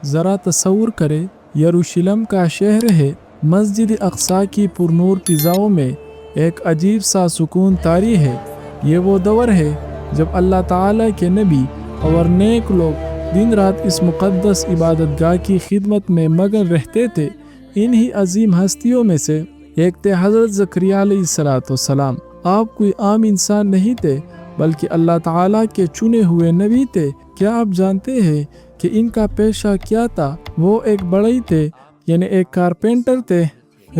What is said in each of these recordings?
ذرا تصور کرے یروشلم کا شہر ہے، مسجد اقصی کی پرنور فضاؤں میں ایک عجیب سا سکون طاری ہے۔ یہ وہ دور ہے جب اللہ تعالیٰ کے نبی اور نیک لوگ دن رات اس مقدس عبادت گاہ کی خدمت میں مگن رہتے تھے۔ انہی عظیم ہستیوں میں سے ایک تھے حضرت زکریا علیہ السلام۔ آپ کوئی عام انسان نہیں تھے بلکہ اللہ تعالیٰ کے چنے ہوئے نبی تھے۔ کیا آپ جانتے ہیں کہ ان کا پیشہ کیا تھا؟ وہ ایک بڑھئی تھے، یعنی ایک کارپینٹر تھے۔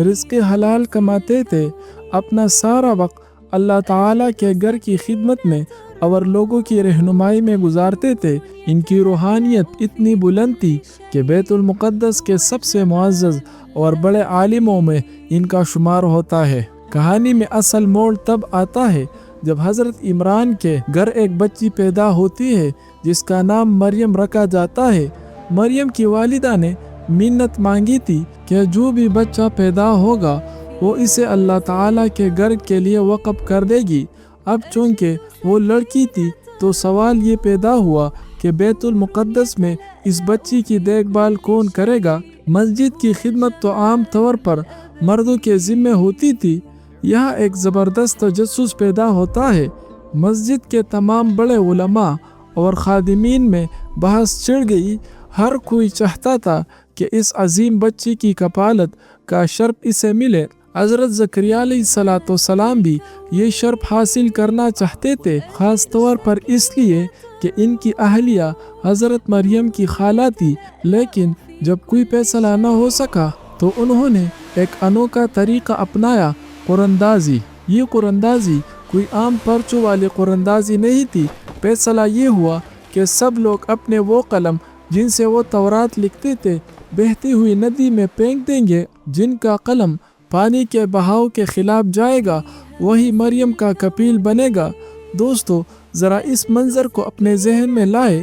رزق حلال کماتے تھے، اپنا سارا وقت اللہ تعالیٰ کے گھر کی خدمت میں اور لوگوں کی رہنمائی میں گزارتے تھے۔ ان کی روحانیت اتنی بلند تھی کہ بیت المقدس کے سب سے معزز اور بڑے عالموں میں ان کا شمار ہوتا ہے۔ کہانی میں اصل موڑ تب آتا ہے جب حضرت عمران کے گھر ایک بچی پیدا ہوتی ہے جس کا نام مریم رکھا جاتا ہے۔ مریم کی والدہ نے منت مانگی تھی کہ جو بھی بچہ پیدا ہوگا وہ اسے اللہ تعالیٰ کے گھر کے لیے وقف کر دے گی۔ اب چونکہ وہ لڑکی تھی تو سوال یہ پیدا ہوا کہ بیت المقدس میں اس بچی کی دیکھ بھال کون کرے گا؟ مسجد کی خدمت تو عام طور پر مردوں کے ذمہ ہوتی تھی۔ یہاں ایک زبردست تجسس پیدا ہوتا ہے۔ مسجد کے تمام بڑے علماء اور خادمین میں بحث چڑھ گئی۔ ہر کوئی چاہتا تھا کہ اس عظیم بچی کی کفالت کا شرف اسے ملے۔ حضرت زکریا علیہ السلام بھی یہ شرف حاصل کرنا چاہتے تھے، خاص طور پر اس لیے کہ ان کی اہلیہ حضرت مریم کی خالہ تھی۔ لیکن جب کوئی فیصلہ نہ ہو سکا تو انہوں نے ایک انوکھا طریقہ اپنایا، قرآندازی۔ یہ قرآندازی کوئی عام پرچوں والی قرآندازی نہیں تھی۔ فیصلہ یہ ہوا کہ سب لوگ اپنے وہ قلم جن سے وہ تورات لکھتے تھے بہتی ہوئی ندی میں پھینک دیں گے۔ جن کا قلم پانی کے بہاؤ کے خلاف جائے گا وہی مریم کا کفیل بنے گا۔ دوستو، ذرا اس منظر کو اپنے ذہن میں لائے۔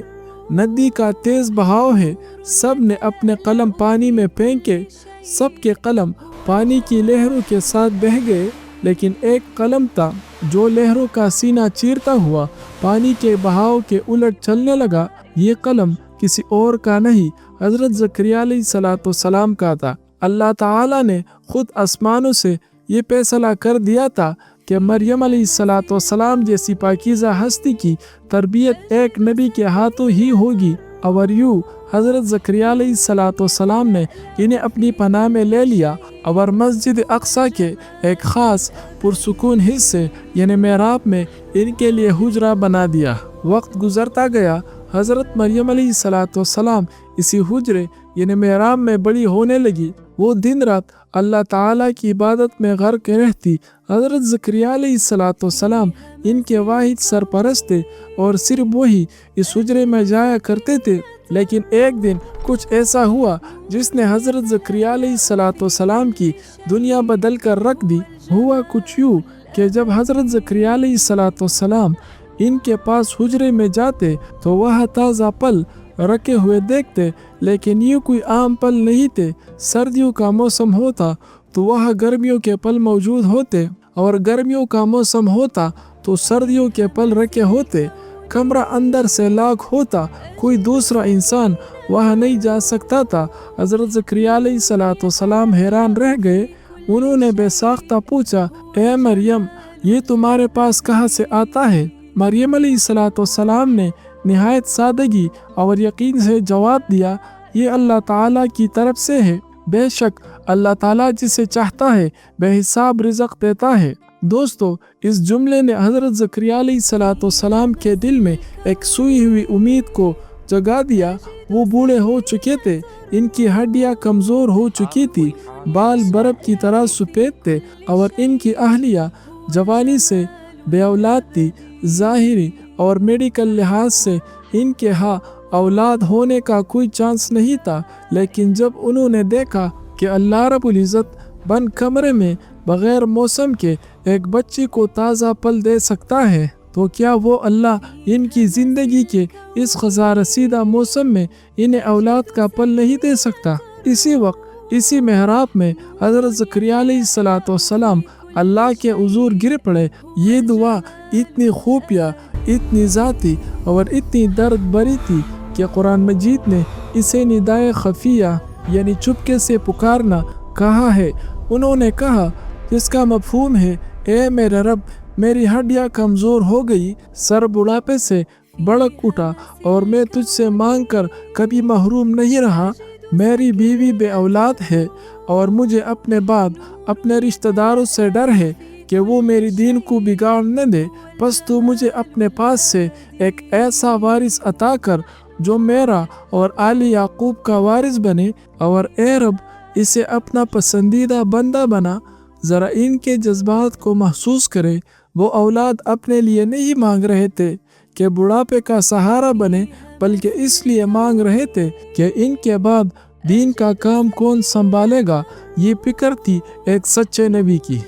ندی کا تیز بہاؤ ہے، سب نے اپنے قلم پانی میں پھینکے، سب کے قلم پانی کی لہروں کے ساتھ بہہ گئے، لیکن ایک قلم تھا جو لہروں کا سینہ چیرتا ہوا پانی کے بہاؤ کے الٹ چلنے لگا۔ یہ قلم کسی اور کا نہیں، حضرت زکریا علیہ السلام کا تھا۔ اللہ تعالیٰ نے خود آسمانوں سے یہ فیصلہ کر دیا تھا کہ مریم علیہ السلام جیسی پاکیزہ ہستی کی تربیت ایک نبی کے ہاتھوں ہی ہوگی، اور یوں حضرت زکریا علیہ السلام نے انہیں اپنی پناہ میں لے لیا اور مسجد اقصی کے ایک خاص پرسکون حصے یعنی محراب میں ان کے لیے حجرہ بنا دیا۔ وقت گزرتا گیا، حضرت مریم علیہ السلام اسی حجرے یعنی محراب میں بڑی ہونے لگی۔ وہ دن رات اللہ تعالیٰ کی عبادت میں غرق رہتی۔ حضرت زکریا علیہ السلام ان کے واحد سرپرست تھے اور صرف وہی اس حجرے میں جایا کرتے تھے۔ لیکن ایک دن کچھ ایسا ہوا جس نے حضرت زکریا علیہ السلام کی دنیا بدل کر رکھ دی۔ ہوا کچھ یوں کہ جب حضرت زکریا علیہ السلام ان کے پاس حجرے میں جاتے تو وہ تازہ پھل رکھے ہوئے دیکھتے، لیکن یہ کوئی عام پھل نہیں تھے۔ سردیوں کا موسم ہوتا تو وہاں گرمیوں کے پھل موجود ہوتے، اور گرمیوں کا موسم ہوتا تو سردیوں کے پھل رکھے ہوتے۔ کمرہ اندر سے لاک ہوتا، کوئی دوسرا انسان وہاں نہیں جا سکتا تھا۔ حضرت زکریا علیہ السلام حیران رہ گئے۔ انہوں نے بے ساختہ پوچھا، اے مریم، یہ تمہارے پاس کہاں سے آتا ہے؟ مریم علیہ السلام نے نہایت سادگی اور یقین سے جواب دیا، یہ اللہ تعالیٰ کی طرف سے ہے۔ بے شک اللہ تعالیٰ جسے چاہتا ہے بے حساب رزق دیتا ہے۔ دوستو، اس جملے نے حضرت زکریا علیہ السلام کے دل میں ایک سوئی ہوئی امید کو جگا دیا۔ وہ بوڑھے ہو چکے تھے، ان کی ہڈیاں کمزور ہو چکی تھی، بال برف کی طرح سفید تھے، اور ان کی اہلیہ جوانی سے بے اولاد تھی۔ ظاہری اور میڈیکل لحاظ سے ان کے ہاں اولاد ہونے کا کوئی چانس نہیں تھا، لیکن جب انہوں نے دیکھا کہ اللہ رب العزت بند کمرے میں بغیر موسم کے ایک بچی کو تازہ پھل دے سکتا ہے، تو کیا وہ اللہ ان کی زندگی کے اس خزاں رسیدہ موسم میں انہیں اولاد کا پھل نہیں دے سکتا؟ اسی وقت اسی محراب میں حضرت زکریا علیہ السلام اللہ کے حضور گر پڑے۔ یہ دعا اتنی خفیہ، اتنی ذاتی اور اتنی درد بری تھی کہ قرآن مجید نے اسے ندائے خفیہ یعنی چپکے سے پکارنا کہا ہے۔ انہوں نے کہا جس کا مفہوم ہے اے میرے رب میری ہڈیاں کمزور ہو گئی، سر بڑھاپے سے بڑک اٹھا اور میں تجھ سے مانگ کر کبھی محروم نہیں رہا، میری بیوی بے اولاد ہے اور مجھے اپنے بعد اپنے رشتہ داروں سے ڈر ہے کہ وہ میری دین کو بگاڑ نہ دے، پس تو مجھے اپنے پاس سے ایک ایسا وارث عطا کر جو میرا اور آل یعقوب کا وارث بنے، اور اے رب اسے اپنا پسندیدہ بندہ بنا۔ ذرا ان کے جذبات کو محسوس کرے، وہ اولاد اپنے لیے نہیں مانگ رہے تھے کہ بڑھاپے کا سہارا بنے، بلکہ اس لیے مانگ رہے تھے کہ ان کے بعد دین کا کام کون سنبھالے گا۔ یہ فکر تھی ایک سچے نبی کی۔